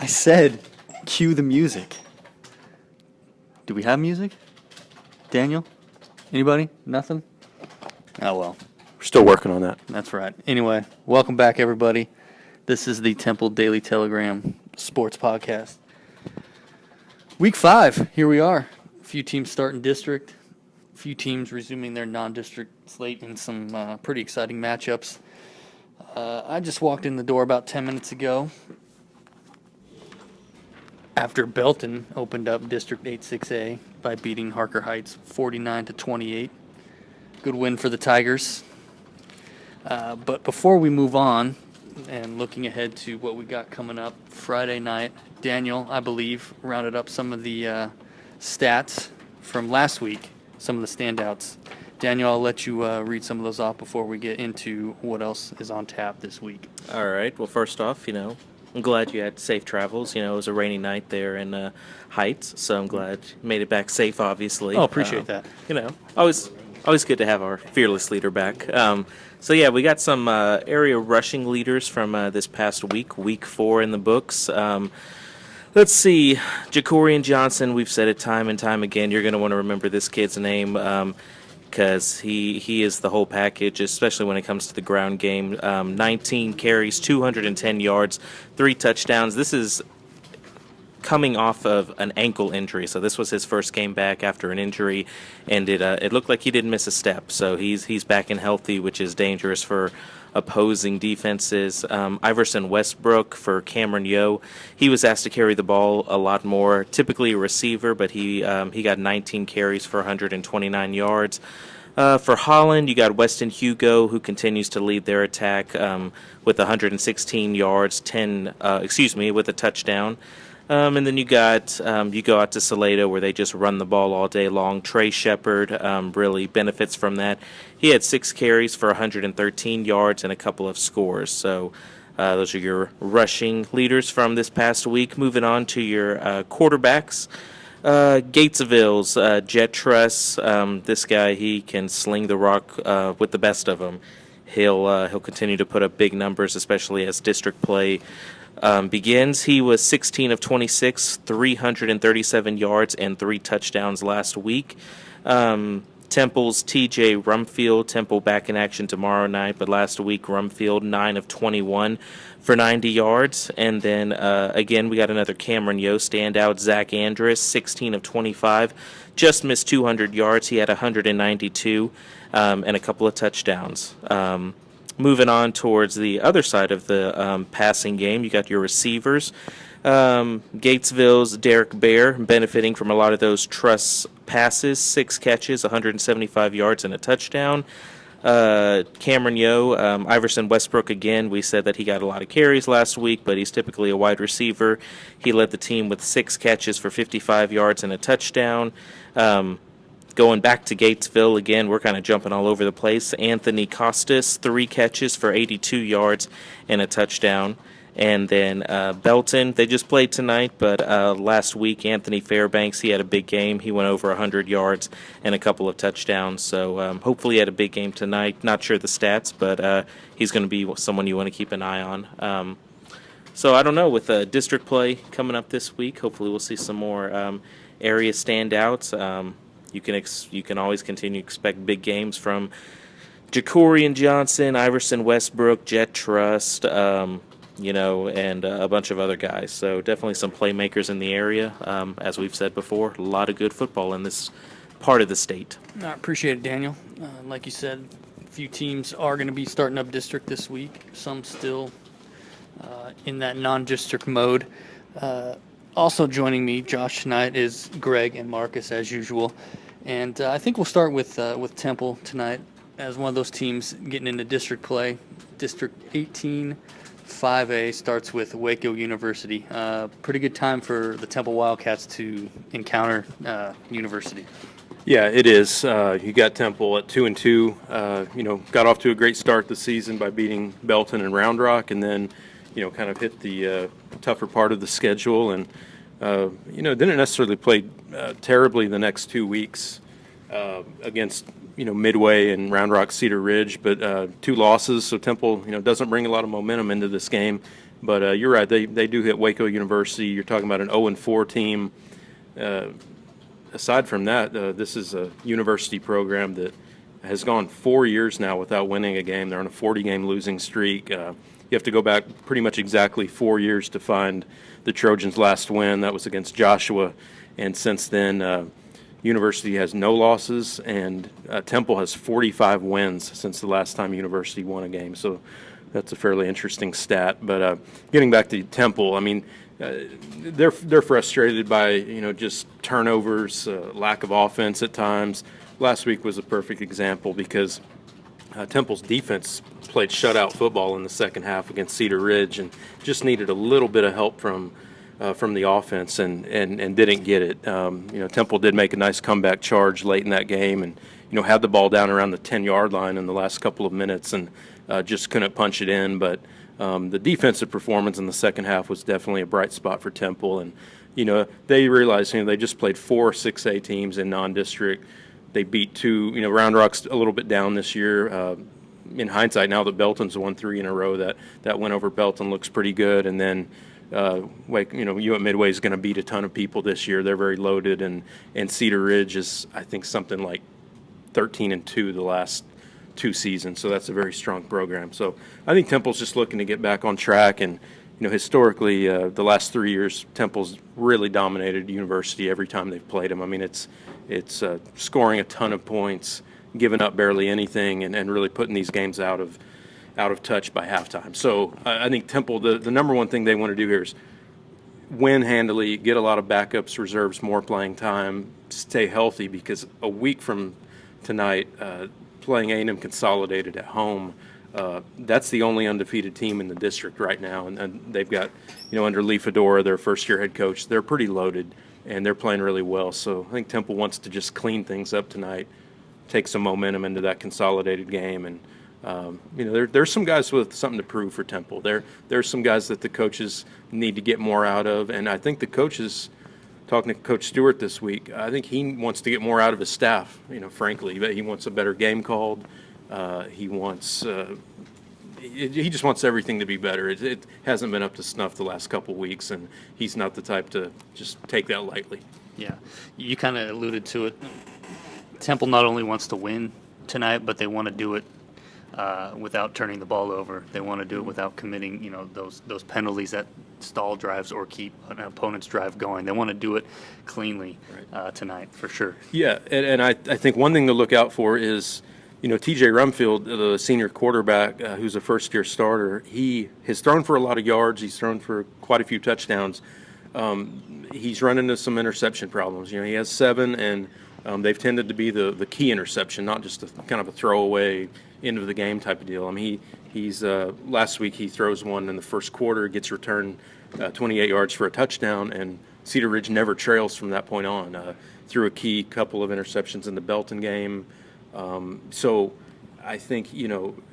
I said, cue the music. Do we have music? Daniel? Anybody? Nothing? Oh, well. We're still working on that. That's right. Anyway, welcome back, everybody. This is the Temple Daily Telegram Sports Podcast. Week 5, here we are. A few teams starting district. A few teams resuming their non-district slate in some pretty exciting matchups. I just walked in the door about 10 minutes ago after Belton opened up District 8-6A by beating Harker Heights 49-28. Good win for the Tigers. But before we move on and looking ahead to what we got coming up Friday night, Daniel, I believe, rounded up some of the stats from last week, some of the standouts. Daniel, I'll let you read some of those off before we get into what else is on tap this week. All right. Well, first off, I'm glad you had safe travels. It was a rainy night there in Heights, so I'm glad you made it back safe, obviously. Oh, appreciate that. Always good to have our fearless leader back. We got some area rushing leaders from this past week 4 in the books. Let's see, Jacorian Johnson, we've said it time and time again. You're going to want to remember this kid's name because he is the whole package, especially when it comes to the ground game. 19 carries, 210 yards, 3 touchdowns. This is coming off of an ankle injury, so this was his first game back after an injury, and it looked like he didn't miss a step. So he's back and healthy, which is dangerous for opposing defenses. Iverson Westbrook for Cameron Yo, he was asked to carry the ball a lot more. Typically a receiver, but he got 19 carries for 129 yards. For Holland, you got Weston Hugo, who continues to lead their attack with 116 yards, with a touchdown. And then you go out to Salado, where they just run the ball all day long. Trey Shepard really benefits from that. He had 6 carries for 113 yards and a couple of scores. So those are your rushing leaders from this past week. Moving on to your quarterbacks. Gatesville's Jet Truss. This guy, he can sling the rock with the best of them. He'll continue to put up big numbers, especially as district play begins. He was 16 of 26, 337 yards, and 3 touchdowns last week. Temple's TJ Rumfield. Temple back in action tomorrow night, but last week Rumfield 9 of 21 for 90 yards. And then again, we got another Cameron Yo standout. Zach Andrus, 16 of 25, just missed 200 yards. He had 192 and a couple of touchdowns. Moving on towards the other side of the passing game, you got your receivers. Gatesville's Derek Bear benefiting from a lot of those truss passes, 6 catches, 175 yards, and a touchdown. Cameron Yo, Iverson Westbrook again. We said that he got a lot of carries last week, but he's typically a wide receiver. He led the team with 6 catches for 55 yards and a touchdown. Going back to Gatesville again, we're kind of jumping all over the place. Anthony Costas, 3 catches for 82 yards and a touchdown. And then Belton, they just played tonight, but last week Anthony Fairbanks, he had a big game. He went over 100 yards and a couple of touchdowns. So hopefully he had a big game tonight. Not sure the stats, but he's going to be someone you want to keep an eye on. So I don't know, with district play coming up this week, hopefully we'll see some more area standouts. You can always continue to expect big games from Jacorian Johnson, Iverson Westbrook, Jet Trust, and a bunch of other guys. So definitely some playmakers in the area. As we've said before, a lot of good football in this part of the state. I appreciate it, Daniel. Like you said, a few teams are going to be starting up district this week. Some still in that non-district mode. Also joining me, Josh, tonight is Greg and Marcus, as usual. And I think we'll start with Temple tonight as one of those teams getting into district play. District 18, 5A starts with Waco University. Pretty good time for the Temple Wildcats to encounter University. Yeah, it is. You got Temple at 2-2. Got off to a great start this season by beating Belton and Round Rock, and then kind of hit the tougher part of the schedule, and didn't necessarily play terribly the next 2 weeks against Midway and Round Rock Cedar Ridge, but 2 losses. So Temple doesn't bring a lot of momentum into this game. But you're right, they do hit Waco University. You're talking about an 0-4 team. Aside from that, this is a university program that has gone 4 years now without winning a game. They're on a 40-game losing streak. You have to go back pretty much exactly 4 years to find the Trojans' last win. That was against Joshua. And since then, University has no losses, and Temple has 45 wins since the last time University won a game. So that's a fairly interesting stat. But getting back to Temple, I mean, they're frustrated by just turnovers, lack of offense at times. Last week was a perfect example because Temple's defense played shutout football in the second half against Cedar Ridge and just needed a little bit of help from the offense and didn't get it. Temple did make a nice comeback charge late in that game and had the ball down around the 10-yard line in the last couple of minutes and just couldn't punch it in. But the defensive performance in the second half was definitely a bright spot for Temple. And they realized they just played 4 6A teams in non-district. They beat 2. Round Rock's a little bit down this year. In hindsight, now that Belton's won 3 in a row, that win over Belton looks pretty good. And then UAT Midway is going to beat a ton of people this year. They're very loaded, and Cedar Ridge is, I think, something like 13-2 the last 2 seasons. So that's a very strong program. So I think Temple's just looking to get back on track. And historically, the last 3 years, Temple's really dominated University every time they've played them. I mean, it's scoring a ton of points, giving up barely anything, and really putting these games out of touch by halftime. So I think Temple, the number one thing they want to do here is win handily, get a lot of backups, reserves, more playing time, stay healthy, because a week from tonight, playing A&M Consolidated at home, that's the only undefeated team in the district right now, and they've got, under Lee Fedora, their first-year head coach, they're pretty loaded, and they're playing really well. So I think Temple wants to just clean things up tonight, take some momentum into that Consolidated game, and there's some guys with something to prove for Temple. There's some guys that the coaches need to get more out of, and I think the coaches, talking to Coach Stewart this week, I think he wants to get more out of his staff, frankly. But he wants a better game called. He just wants everything to be better. It hasn't been up to snuff the last couple weeks, and he's not the type to just take that lightly. Yeah, you kind of alluded to it. Temple not only wants to win tonight, but they want to do it without turning the ball over. They want to do it without committing, those penalties that stall drives or keep an opponent's drive going. They want to do it cleanly tonight, for sure. Yeah, and I think one thing to look out for is, TJ Rumfield, the senior quarterback, who's a first-year starter, he has thrown for a lot of yards. He's thrown for quite a few touchdowns. He's run into some interception problems. He has 7, and they've tended to be the key interception, not just kind of a throwaway end of the game type of deal. I mean, he's last week he throws one in the first quarter, gets returned 28 yards for a touchdown, and Cedar Ridge never trails from that point on. Threw a key couple of interceptions in the Belton game. So I think,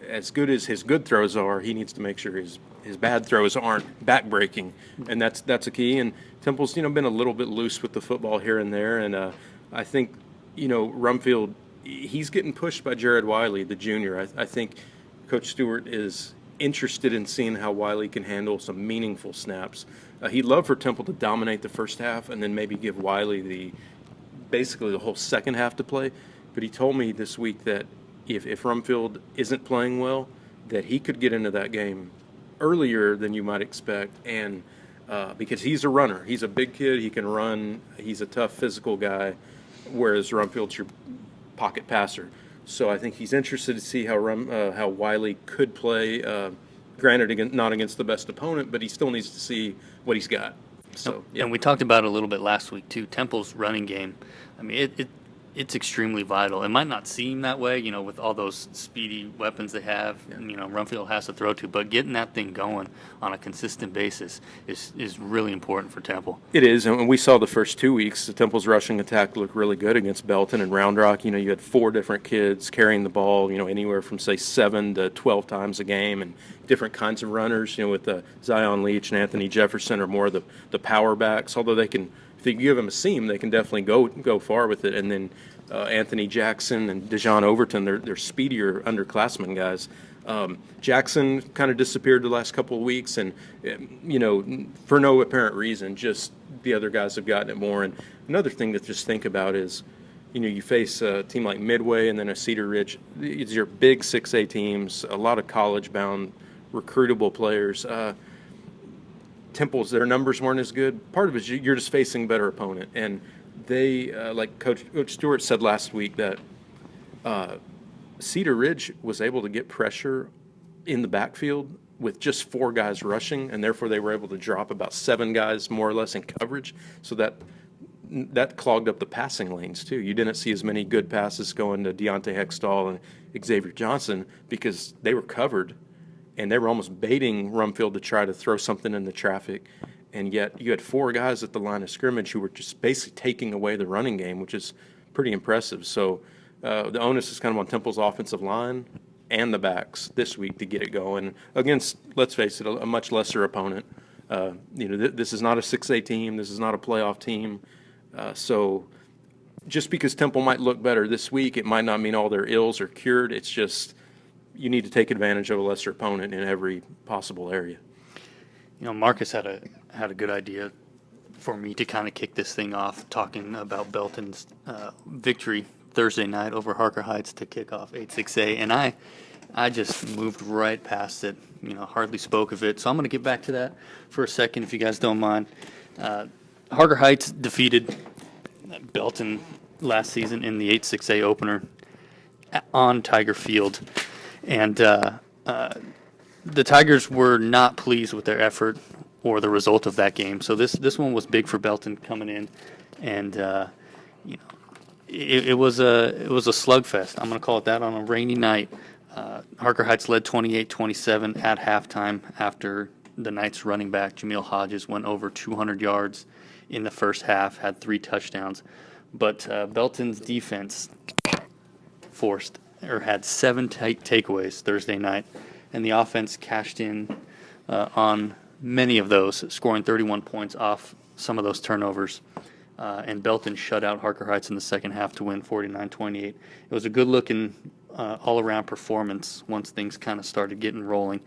as good as his good throws are, he needs to make sure his bad throws aren't back-breaking, and that's a key. And Temple's, been a little bit loose with the football here and there, and I think, Rumfield, he's getting pushed by Jared Wiley, the junior. I think Coach Stewart is interested in seeing how Wiley can handle some meaningful snaps. He'd love for Temple to dominate the first half and then maybe give Wiley basically the whole second half to play. But he told me this week that if Rumfield isn't playing well, that he could get into that game earlier than you might expect, and because he's a runner. He's a big kid. He can run. He's a tough physical guy, whereas Rumfield's your pocket passer. So I think he's interested to see how Wiley could play. Granted, not against the best opponent, but he still needs to see what he's got. So, yeah. And we talked about it a little bit last week too. Temple's running game, I mean, it's extremely vital. It might not seem that way, with all those speedy weapons they have. Yeah. Rumfield has to throw to, but getting that thing going on a consistent basis is really important for Temple. It is, and we saw the first 2 weeks, the Temple's rushing attack looked really good against Belton and Round Rock. You had 4 different kids carrying the ball, anywhere from, say, 7 to 12 times a game, and different kinds of runners, with Zion Leach and Anthony Jefferson are more the power backs, although they can, if you give them a seam, they can definitely go far with it. And then Anthony Jackson and Dejon Overton, they're speedier underclassmen guys. Jackson kind of disappeared the last couple of weeks, and for no apparent reason, just the other guys have gotten it more. And another thing to just think about is, you face a team like Midway and then a Cedar Ridge. It's your big 6A teams, a lot of college-bound, recruitable players. Temple's, their numbers weren't as good. Part of it is you're just facing a better opponent, and they, like Coach Stewart said last week, that Cedar Ridge was able to get pressure in the backfield with just 4 guys rushing, and therefore they were able to drop about 7 guys more or less in coverage, so that clogged up the passing lanes too. You didn't see as many good passes going to Deontay Hextall and Xavier Johnson because they were covered, and they were almost baiting Rumfield to try to throw something in the traffic. And yet you had 4 guys at the line of scrimmage who were just basically taking away the running game, which is pretty impressive. So the onus is kind of on Temple's offensive line and the backs this week to get it going against, let's face it, a much lesser opponent. This is not a 6A team. This is not a playoff team. So just because Temple might look better this week, it might not mean all their ills are cured. It's just you need to take advantage of a lesser opponent in every possible area. Marcus had a good idea for me to kind of kick this thing off, talking about Belton's victory Thursday night over Harker Heights to kick off 8-6A, and I just moved right past it, hardly spoke of it. So I'm going to get back to that for a second, if you guys don't mind. Harker Heights defeated Belton last season in the 8-6A opener on Tiger Field, and the Tigers were not pleased with their effort or the result of that game. So this one was big for Belton coming in, and it was a slugfest. I'm going to call it that on a rainy night. Harker Heights led 28-27 at halftime after the Knights running back Jameel Hodges went over 200 yards in the first half, had 3 touchdowns. But Belton's defense had 7 takeaways Thursday night, and the offense cashed in on many of those, scoring 31 points off some of those turnovers. And Belton shut out Harker Heights in the second half to win 49-28. It was a good-looking all-around performance once things kind of started getting rolling.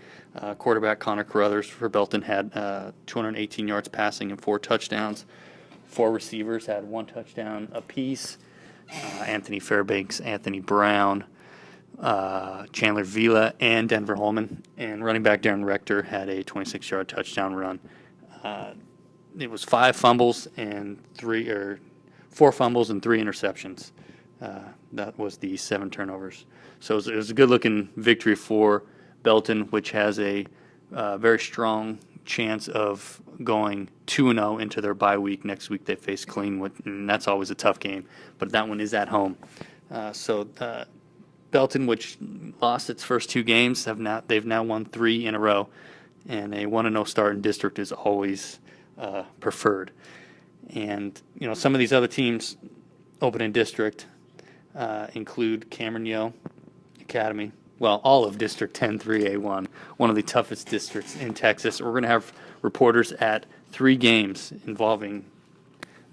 Quarterback Connor Carruthers for Belton had 218 yards passing and 4 touchdowns. 4 receivers had 1 touchdown apiece. Anthony Fairbanks, Anthony Brown, Chandler Vila, and Denver Holman. And running back Darren Rector had a 26-yard touchdown run. It was 4 fumbles and 3 interceptions. That was the 7 turnovers. So it was a good-looking victory for Belton, which has a very strong chance of going 2-0 into their bye week. Next week they face Cleanwood, and that's always a tough game. But that one is at home. So Belton, which lost its first 2 games, they've now won 3 in a row, and a 1-0 start in district is always preferred. And some of these other teams open in district include Cameron Yo Academy. Well, all of District 10 3A1, one of the toughest districts in Texas. We're going to have reporters at 3 games involving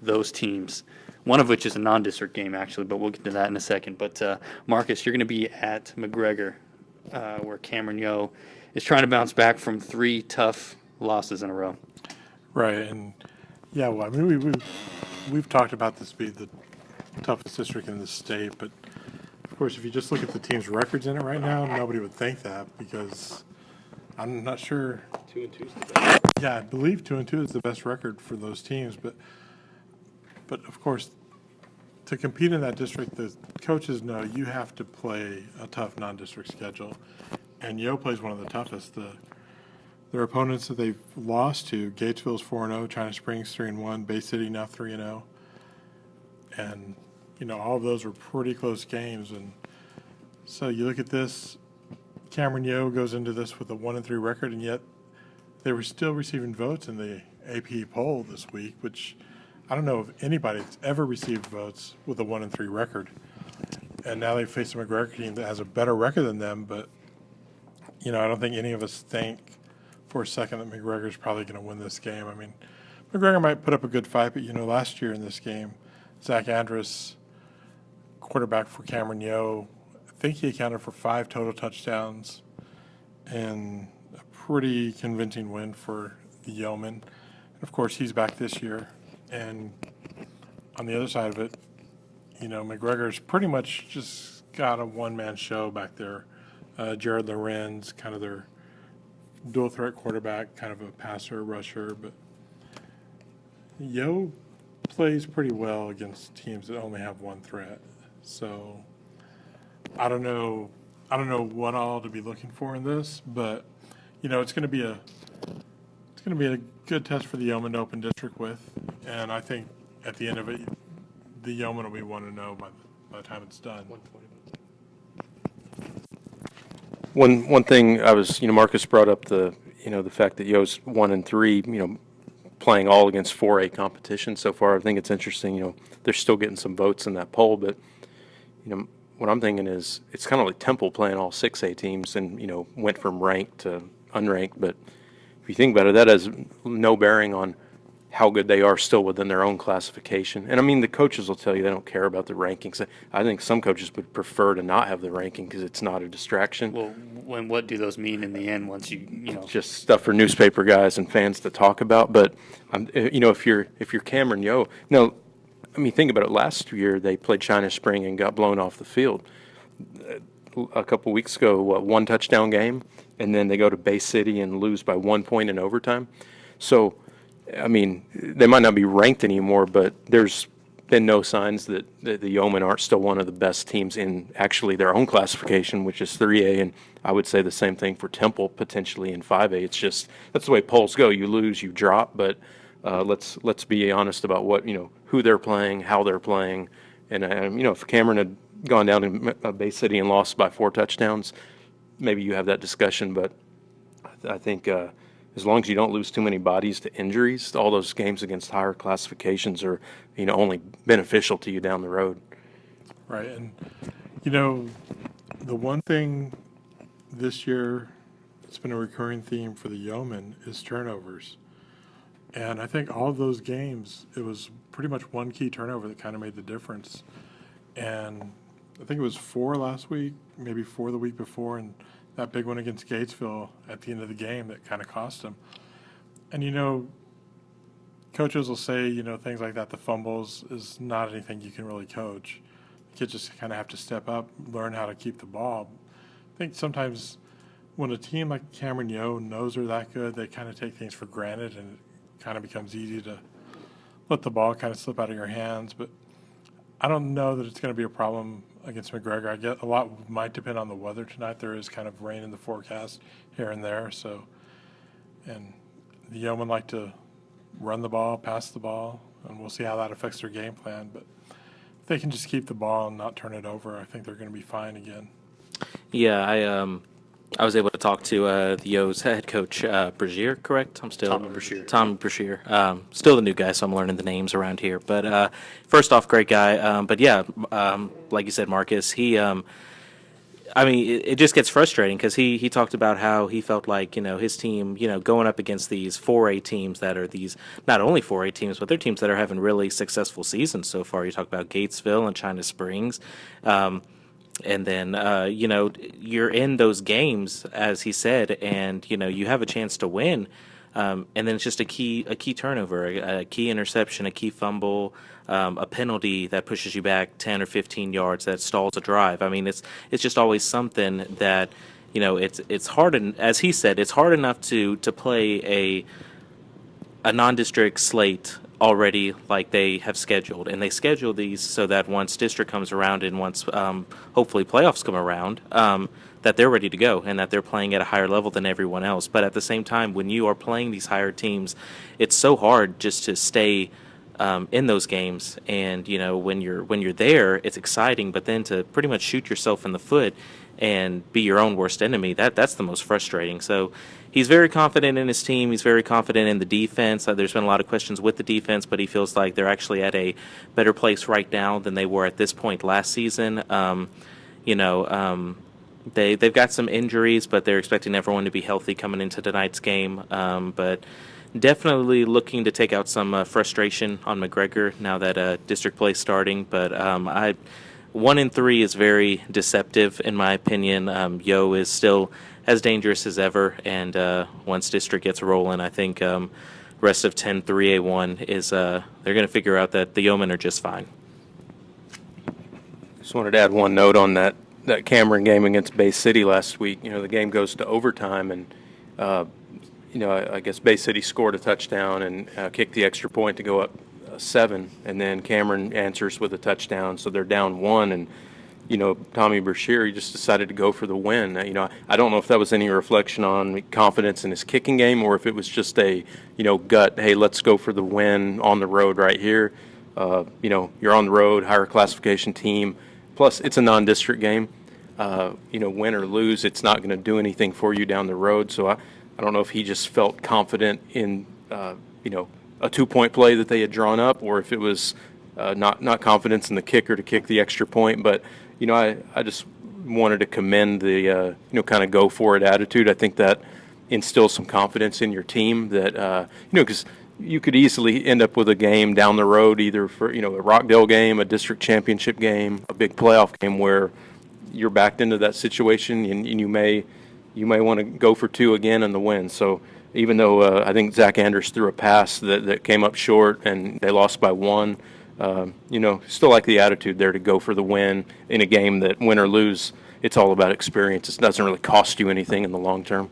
those teams, one of which is a non-district game, actually, but we'll get to that in a second. But, Marcus, you're going to be at McGregor, where Cameron Yo is trying to bounce back from 3 tough losses in a row. Right, and yeah, well, I mean, we've talked about this being the toughest district in the state, but of course, if you just look at the team's records in it right now, nobody would think that, because I'm not sure. 2-2 is the best. Yeah, I believe 2-2 is the best record for those teams, but of course, to compete in that district, the coaches know you have to play a tough non-district schedule, and Yo plays one of the toughest. Their opponents that they've lost to, Gatesville's 4-0, China Springs 3-1, Bay City now 3-0, and all of those were pretty close games. And so you look at this, Cameron Yo goes into this with a 1-3 record, and yet they were still receiving votes in the AP poll this week, which I don't know of anybody that's ever received votes with a 1-3 record. And now they face a McGregor team that has a better record than them, but I don't think any of us think for a second that McGregor's probably going to win this game. I mean, McGregor might put up a good fight, but last year in this game, Zach Andrus, quarterback for Cameron Yo, I think he accounted for 5 total touchdowns, and a pretty convincing win for the Yeoman. And of course, he's back this year. And on the other side of it, McGregor's pretty much just got a one-man show back there. Jared Lorenz, kind of their dual threat quarterback, kind of a passer, rusher, but Yo plays pretty well against teams that only have one threat. So I don't know what all to be looking for in this, but it's going to be a good test for the Yeoman to open district with, and I think at the end of it, the Yeoman will be 1-0 by the time it's done. One thing I was, Marcus brought up the fact that Yo's 1-3, playing all against 4A competition so far. I think it's interesting, they're still getting some votes in that poll, but, what I'm thinking is it's kind of like Temple playing all 6A teams and, went from ranked to unranked. But if you think about it, that has no bearing on how good they are still within their own classification. And I mean, the coaches will tell you they don't care about the rankings. I think some coaches would prefer to not have the ranking because it's not a distraction. Well, what do those mean in the end once Just stuff for newspaper guys and fans to talk about. But if you're Cameron Yo, think about it. Last year they played China Spring and got blown off the field. A couple weeks ago, one touchdown game, and then they go to Bay City and lose by 1 point in overtime. So, they might not be ranked anymore, but there's been no signs that the Yeomen aren't still one of the best teams in actually their own classification, which is 3A, and I would say the same thing for Temple potentially in 5A. It's just that's the way polls go. You lose, you drop, but let's be honest about what who they're playing, how they're playing, and if Cameron had gone down to Bay City and lost by 4 touchdowns, maybe you have that discussion, but I think as long as you don't lose too many bodies to injuries, all those games against higher classifications are, only beneficial to you down the road. Right. And, the one thing this year that's been a recurring theme for the Yeomen is turnovers. And I think all of those games, it was pretty much one key turnover that kind of made the difference. And I think it was 4 last week, maybe 4 the week before, and that big one against Gatesville at the end of the game that kind of cost them. And, coaches will say, things like that, the fumbles is not anything you can really coach. Kids just kind of have to step up, learn how to keep the ball. I think sometimes when a team like Cameron Yo knows they're that good, they kind of take things for granted, and it kind of becomes easy to let the ball kind of slip out of your hands. But I don't know that it's going to be a problem against McGregor. I get a lot might depend on the weather tonight. There is kind of rain in the forecast here and there. So, and the Yeomen like to run the ball, pass the ball, and we'll see how that affects their game plan. But if they can just keep the ball and not turn it over, I think they're going to be fine again. Yeah, I was able to talk to the Yo's head coach, Brashear, correct? Tommy Brashear. Tommy Brashear. Still the new guy, so I'm learning the names around here. But first off, great guy. But yeah, like you said, Marcus, it just gets frustrating because he talked about how he felt like, his team, going up against these 4A teams that are these, not only 4A teams, but they're teams that are having really successful seasons so far. You talk about Gatesville and China Springs. And then, you're in those games, as he said, and, you have a chance to win. And then it's just a key turnover, a key interception, a key fumble, a penalty that pushes you back 10 or 15 yards that stalls a drive. It's just always something that, it's hard, and as he said, it's hard enough to play a non-district slate already like they have scheduled, and they schedule these so that once district comes around and once hopefully playoffs come around, that they're ready to go and that they're playing at a higher level than everyone else. But at the same time, when you are playing these higher teams, it's so hard just to stay in those games. And when you're there, it's exciting, but then to pretty much shoot yourself in the foot and be your own worst enemy, that's the most frustrating. So he's very confident in his team. He's very confident in the defense. There's been a lot of questions with the defense, but he feels like they're actually at a better place right now than they were at this point last season. They've got some injuries, but they're expecting everyone to be healthy coming into tonight's game. But definitely looking to take out some frustration on McGregor now that district play is starting. But 1-3 is very deceptive in my opinion. Yo is still as dangerous as ever, and once district gets rolling, I think rest of 10-3A1 is they're going to figure out that the Yeomen are just fine. Just wanted to add one note on that Cameron game against Bay City last week. The game goes to overtime, and I guess Bay City scored a touchdown and kicked the extra point to go up 7, and then Cameron answers with a touchdown, so they're down 1, and Tommy Brashear, he just decided to go for the win. I don't know if that was any reflection on confidence in his kicking game or if it was just a gut, hey, let's go for the win on the road right here. You're on the road, higher classification team. Plus, it's a non-district game. Win or lose, it's not going to do anything for you down the road. So I don't know if he just felt confident in, a 2-point play that they had drawn up, or if it was not confidence in the kicker to kick the extra point. But, I just wanted to commend the, kind of go for it attitude. I think that instills some confidence in your team that, because you could easily end up with a game down the road, either for, a Rockdale game, a district championship game, a big playoff game where you're backed into that situation and you may want to go for 2 again in the win. So even though I think Zach Anders threw a pass that came up short and they lost by 1, still like the attitude there to go for the win in a game that, win or lose, it's all about experience. It doesn't really cost you anything in the long term.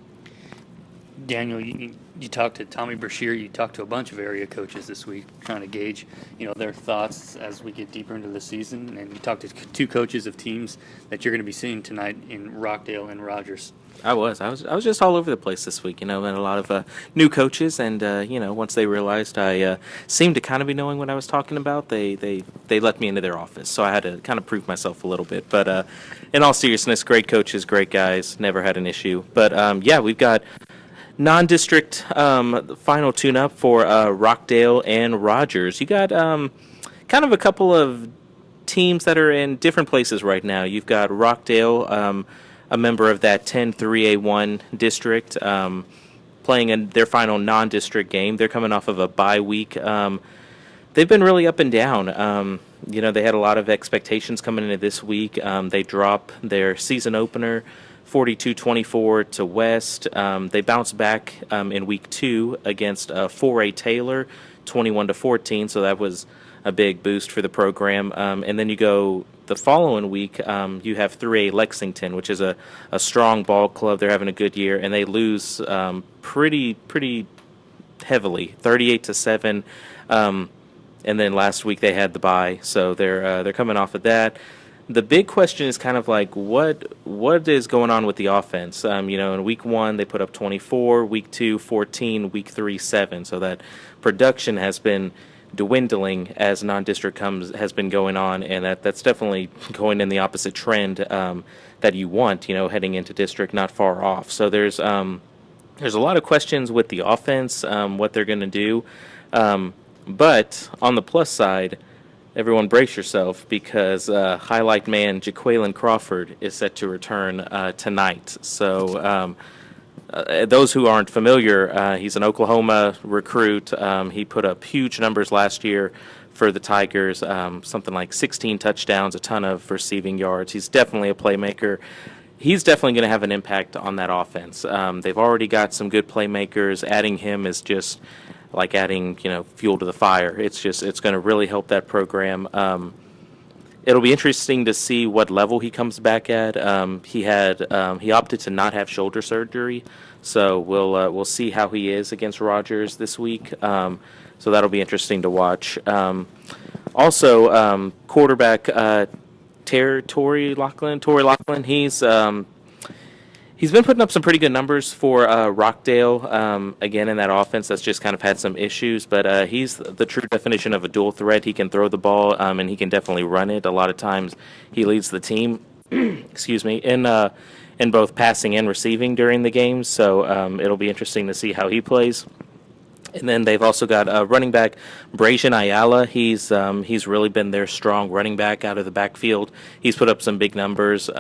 Daniel, you talked to Tommy Brashear, you talked to a bunch of area coaches this week, trying to gauge, their thoughts as we get deeper into the season, and you talked to 2 coaches of teams that you're going to be seeing tonight in Rockdale and Rogers. I was just all over the place this week, met a lot of new coaches, and once they realized I seemed to kind of be knowing what I was talking about, they let me into their office, so I had to kind of prove myself a little bit. But in all seriousness, great coaches, great guys, never had an issue. But we've got non-district final tune-up for Rockdale and Rogers. You got kind of a couple of teams that are in different places right now. You've got Rockdale, a member of that 10-3A1 district, playing in their final non-district game. They're coming off of a bye week. They've been really up and down. They had a lot of expectations coming into this week. They drop their season opener 42-24 to West. They bounced back in week 2 against 4A Taylor 21-14, so that was a big boost for the program. And then you go the following week, you have 3A Lexington, which is a strong ball club. They're having a good year, and they lose pretty heavily, 38-7. And then last week they had the bye, so they're coming off of that. The big question is kind of like what is going on with the offense? In week 1 they put up 24, week 2 14, week 3 7. So that production has been dwindling as non-district has been going on, and that's definitely going in the opposite trend that you want. Heading into district, not far off. So there's a lot of questions with the offense, what they're going to do. But on the plus side, everyone brace yourself, because highlight man Jaqueline Crawford is set to return tonight. So those who aren't familiar, he's an Oklahoma recruit. He put up huge numbers last year for the Tigers, something like 16 touchdowns, a ton of receiving yards. He's definitely a playmaker. He's definitely going to have an impact on that offense. They've already got some good playmakers. Adding him is just like adding, fuel to the fire. It's going to really help that program. It'll be interesting to see what level he comes back at. He opted to not have shoulder surgery, so we'll see how he is against Rogers this week. So that'll be interesting to watch. Also, quarterback Tory Loughlin. He's been putting up some pretty good numbers for Rockdale, again, in that offense that's just kind of had some issues. But he's the true definition of a dual threat. He can throw the ball, and he can definitely run it. A lot of times he leads the team excuse me, in both passing and receiving during the games. So it'll be interesting to see how he plays. And then they've also got running back Brajan Ayala. He's really been their strong running back out of the backfield. He's put up some big numbers.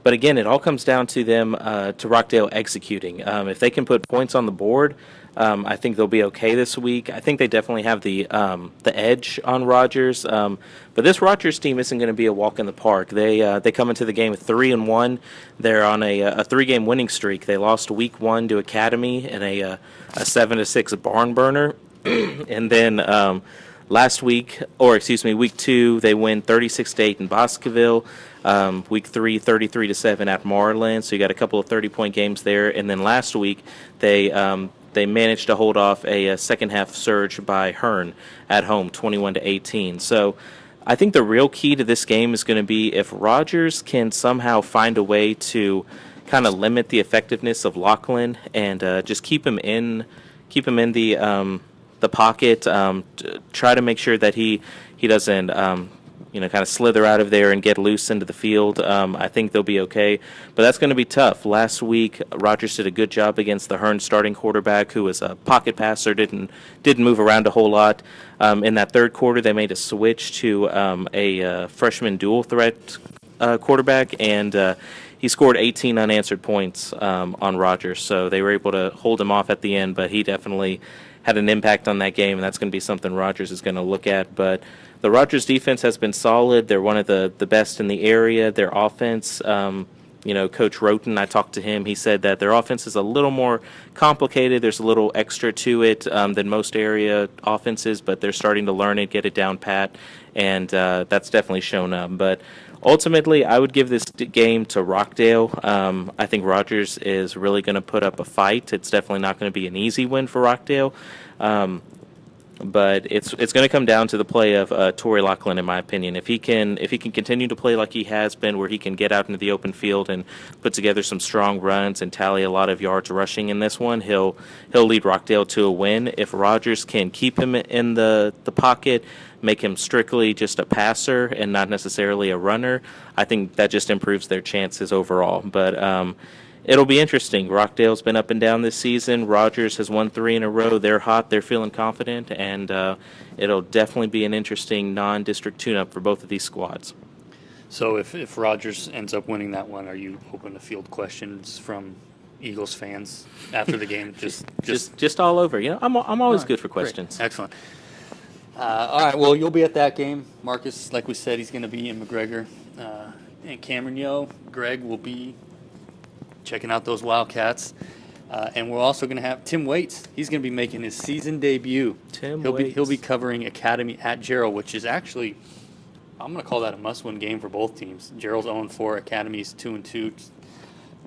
But But again, it all comes down to them, to Rockdale executing. If they can put points on the board, I think they'll be okay this week. I think they definitely have the edge on Rogers. But this Rogers team isn't going to be a walk in the park. They come into the game with 3-1. They're on a 3-game winning streak. They lost week 1 to Academy in a 7-6 barn burner, and then last week, or excuse me, week 2, they win 36-8 in Boscoville. Week 3, 33-7 at Marlin. So you got a couple of 30-point games there. And then last week, they managed to hold off a second half surge by Hearn at home, 21-18. So I think the real key to this game is going to be if Rogers can somehow find a way to kind of limit the effectiveness of Lachlan and just keep him in the pocket. Try to make sure that he doesn't kind of slither out of there and get loose into the field. I think they'll be okay, but that's going to be tough. Last week, Rogers did a good job against the Hearn starting quarterback, who was a pocket passer, didn't move around a whole lot. In that third quarter, they made a switch to a freshman dual threat quarterback, and he scored 18 unanswered points on Rogers, so they were able to hold him off at the end, but he definitely had an impact on that game, and that's going to be something Rogers is going to look at. But the Rogers defense has been solid. They're one of the best in the area. Their offense, Coach Roten, I talked to him. He said that their offense is a little more complicated. There's a little extra to it than most area offenses, but they're starting to learn it, get it down pat, and that's definitely shown up. But ultimately, I would give this game to Rockdale. I think Rogers is really going to put up a fight. It's definitely not going to be an easy win for Rockdale. But it's going to come down to the play of Torrey Lachlan, in my opinion. If he can continue to play like he has been, where he can get out into the open field and put together some strong runs and tally a lot of yards rushing in this one, he'll lead Rockdale to a win. If Rogers can keep him in the pocket, make him strictly just a passer and not necessarily a runner, I think that just improves their chances overall. But it'll be interesting. Rockdale's been up and down this season. Rogers has won 3 in a row. They're hot. They're feeling confident, and it'll definitely be an interesting non-district tune-up for both of these squads. So if Rogers ends up winning that one, are you open to field questions from Eagles fans after the game? Just all over. I'm always Right, good for great. questions. Excellent. All right, well, you'll be at that game. Marcus, like we said, he's going to be in McGregor. And Cameron Yo, Greg will be checking out those Wildcats. And we're also going to have Tim Waits. He's going to be making his season debut. He'll be covering Academy at Gerald, which is actually, I'm going to call that a must-win game for both teams. Gerald's 0-4, Academy's 2-2.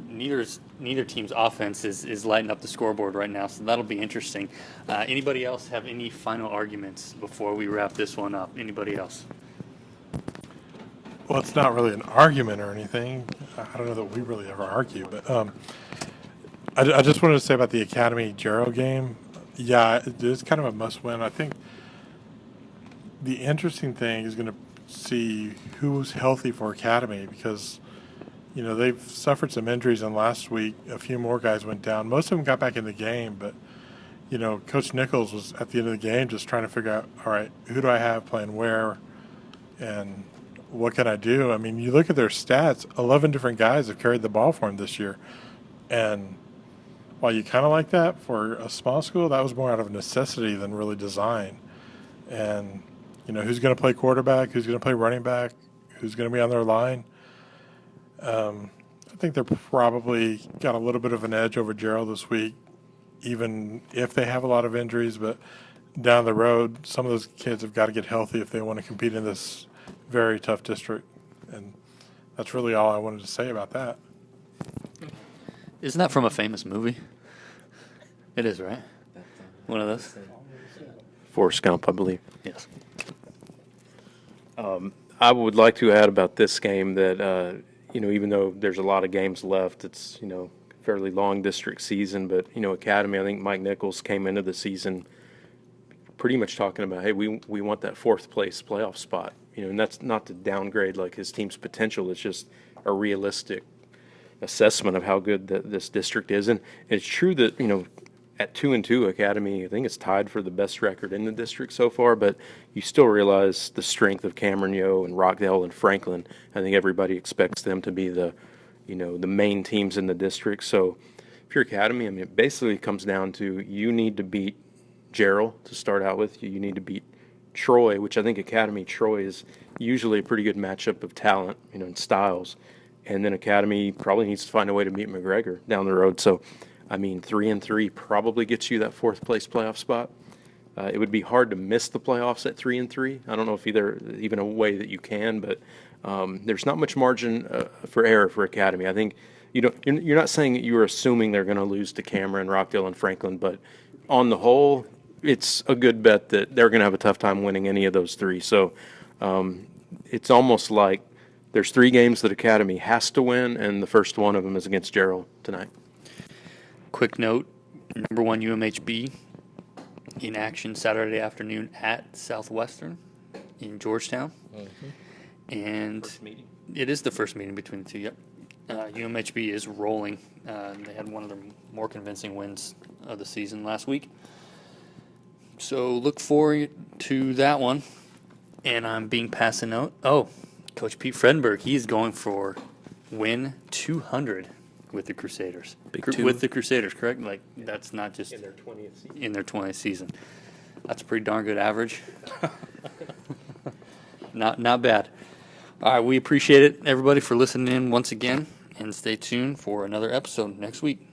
Neither team's offense is lighting up the scoreboard right now, so that'll be interesting. Anybody else have any final arguments before we wrap this one up? Anybody else? Well, it's not really an argument or anything. I don't know that we really ever argue, but I just wanted to say about the Academy Gerald game. Yeah, it is kind of a must-win. I think the interesting thing is going to see who's healthy for Academy, because they've suffered some injuries, and last week a few more guys went down. Most of them got back in the game, but Coach Nichols was at the end of the game just trying to figure out, all right, who do I have playing where, and what can I do? I mean, you look at their stats, 11 different guys have carried the ball for him this year. And while you kind of like that for a small school, that was more out of necessity than really design. And, who's going to play quarterback, who's going to play running back, who's going to be on their line. I think they're probably got a little bit of an edge over Gerald this week, even if they have a lot of injuries. But down the road, some of those kids have got to get healthy if they want to compete in this very tough district. And that's really all I wanted to say about that. Isn't that from a famous movie? It is, right? One of those? Forrest Gump, I believe. Yes. I would like to add about this game that, even though there's a lot of games left, it's, fairly long district season, but, Academy, I think Mike Nichols came into the season pretty much talking about, hey, we want that 4th place playoff spot, and that's not to downgrade like his team's potential. It's just a realistic assessment of how good this district is. And it's true that, at 2-2, Academy, I think it's tied for the best record in the district so far, but you still realize the strength of Cameron Yo and Rockdale and Franklin. I think everybody expects them to be the, the main teams in the district. So if you're Academy, I mean, it basically comes down to you need to beat Gerald to start out with. You need to beat Troy, which I think Academy Troy is usually a pretty good matchup of talent, and styles. And then Academy probably needs to find a way to beat McGregor down the road. So, I mean, 3-3 probably gets you that fourth place playoff spot. It would be hard to miss the playoffs at 3-3. I don't know if even a way that you can, but there's not much margin for error for Academy. I think you're not saying that you are assuming they're going to lose to Cameron, Rockdale, and Franklin, but on the whole, it's a good bet that they're going to have a tough time winning any of those three. So it's almost like there's 3 games that Academy has to win, and the first one of them is against Gerald tonight. Quick note, number 1 UMHB in action Saturday afternoon at Southwestern in Georgetown. And it is the first meeting between the two, yep. UMHB is rolling. They had one of their more convincing wins of the season last week. So look forward to that one. And I'm being passed a note. Oh, Coach Pete Fredenberg, he's going for win 200 with the Crusaders. Big two. With the Crusaders, correct? Like, that's not just In their 20th season. in their 20th season. That's a pretty darn good average. Not bad. All right, we appreciate it, everybody, for listening in once again, and stay tuned for another episode next week.